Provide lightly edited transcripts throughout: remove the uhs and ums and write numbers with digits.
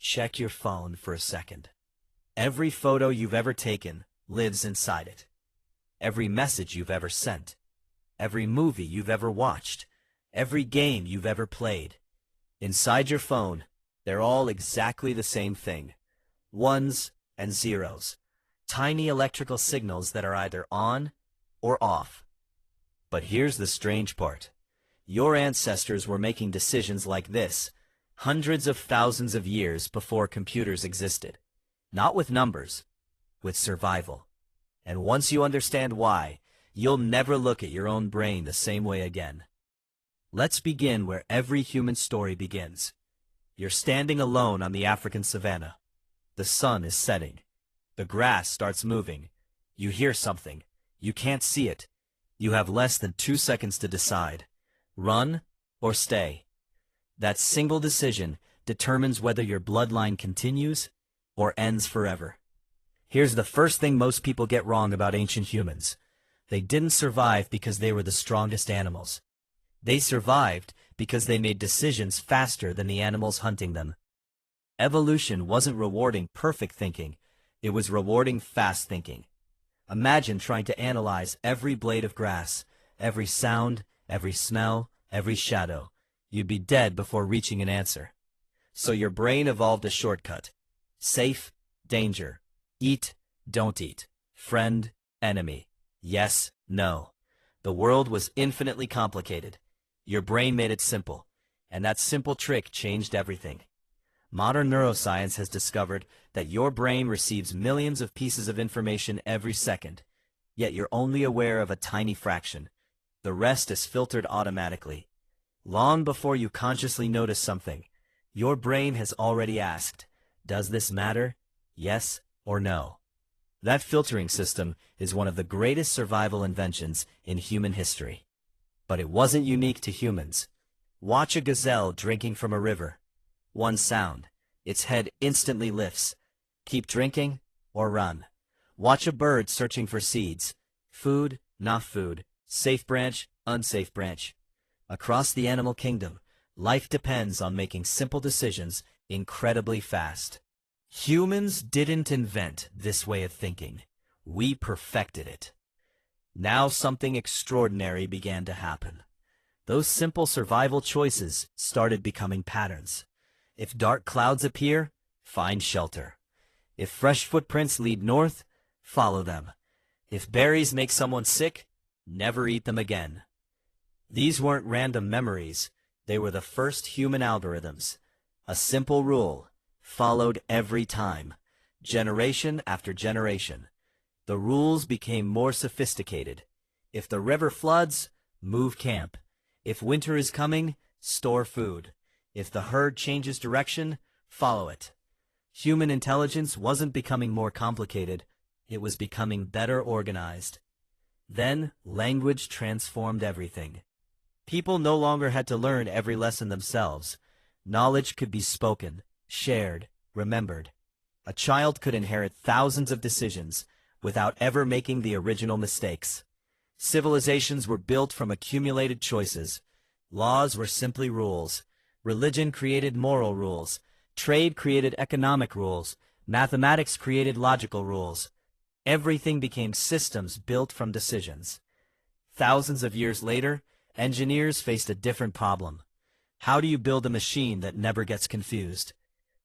Check your phone for a second. Every photo you've ever taken lives inside it. Every message you've ever sent. Every movie you've ever watched. Every game you've ever played. Inside your phone, they're all exactly the same thing. Ones and zeros. Tiny electrical signals that are either on or off. But here's the strange part. Your ancestors were making decisions like this hundreds of thousands of years before computers existed. Not with numbers, with survival. And once you understand why, you'll never look at your own brain the same way again. Let's begin where every human story begins. You're standing alone on the African savanna. The sun is setting. The grass starts moving. You hear something. You can't see it. You have less than 2 seconds to decide. Run or stay. That single decision determines whether your bloodline continues or ends forever. Here's the first thing most people get wrong about ancient humans. They didn't survive because they were the strongest animals. They survived because they made decisions faster than the animals hunting them. Evolution wasn't rewarding perfect thinking, it was rewarding fast thinking. Imagine trying to analyze every blade of grass, every sound, every smell, every shadow. You'd be dead before reaching an answer. So your brain evolved a shortcut. Safe, danger. Eat, don't eat. Friend, enemy. Yes, no. The world was infinitely complicated. Your brain made it simple, and that simple trick changed everything. Modern neuroscience has discovered that your brain receives millions of pieces of information every second, yet you're only aware of a tiny fraction. The rest is filtered automatically. Long before you consciously notice something, your brain has already asked, does this matter? Yes or no? That filtering system is one of the greatest survival inventions in human history. But it wasn't unique to humans. Watch a gazelle drinking from a river. One sound. Its head instantly lifts. Keep drinking or run. Watch a bird searching for seeds. Food, not food. Safe branch, unsafe branch. Across the animal kingdom, life depends on making simple decisions incredibly fast. Humans didn't invent this way of thinking. We perfected it. Now something extraordinary began to happen. Those simple survival choices started becoming patterns. If dark clouds appear, find shelter. If fresh footprints lead north, follow them. If berries make someone sick, never eat them again. These weren't random memories. They were the first human algorithms. A simple rule, followed every time, generation after generation. The rules became more sophisticated. If the river floods, move camp. If winter is coming, store food. If the herd changes direction, follow it. Human intelligence wasn't becoming more complicated, it was becoming better organized. Then, language transformed everything. People no longer had to learn every lesson themselves. Knowledge could be spoken, shared, remembered. A child could inherit thousands of decisions without ever making the original mistakes. Civilizations were built from accumulated choices. Laws were simply rules. Religion created moral rules. Trade created economic rules. Mathematics created logical rules. Everything became systems built from decisions. Thousands of years later, engineers faced a different problem. How do you build a machine that never gets confused?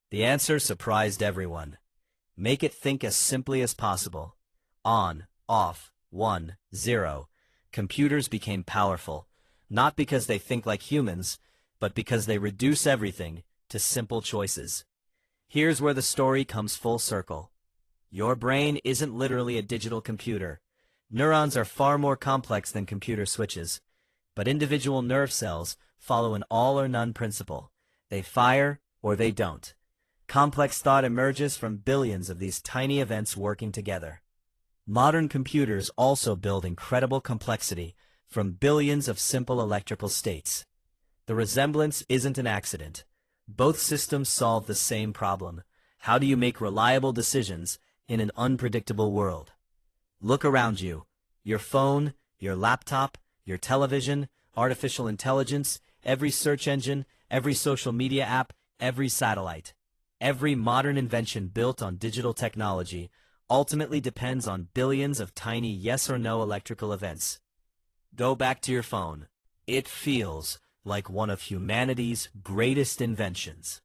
The answer surprised everyone. Make it think as simply as possible. On, off, 1, 0. Computers became powerful, not because they think like humans, but because they reduce everything to simple choices. Here's where the story comes full circle. Your brain isn't literally a digital computer. Neurons are far more complex than computer switches. But individual nerve cells follow an all-or-none principle. They fire or they don't. Complex thought emerges from billions of these tiny events working together. Modern computers also build incredible complexity from billions of simple electrical states. The resemblance isn't an accident. Both systems solve the same problem. How do you make reliable decisions in an unpredictable world? Look around you. Your phone, your laptop, your television, artificial intelligence, every search engine, every social media app, every satellite. Every modern invention built on digital technology ultimately depends on billions of tiny yes or no electrical events. Go back to your phone. It feels like one of humanity's greatest inventions.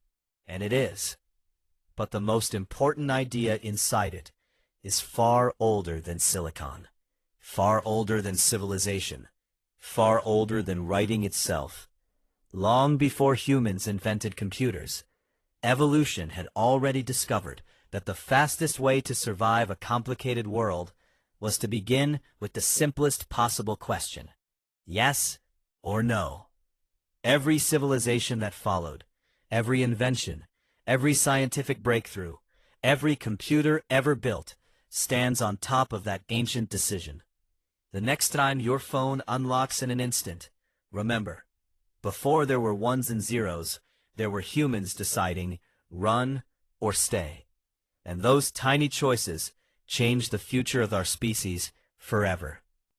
And it is. But the most important idea inside it is far older than silicon, far older than civilization, far older than writing itself. Long before humans invented computers, evolution had already discovered that the fastest way to survive a complicated world was to begin with the simplest possible question: yes or no. Every civilization that followed, every invention, every scientific breakthrough, every computer ever built stands on top of that ancient decision. The next time your phone unlocks in an instant, remember, before there were ones and zeros, there were humans deciding run or stay. And those tiny choices changed the future of our species forever.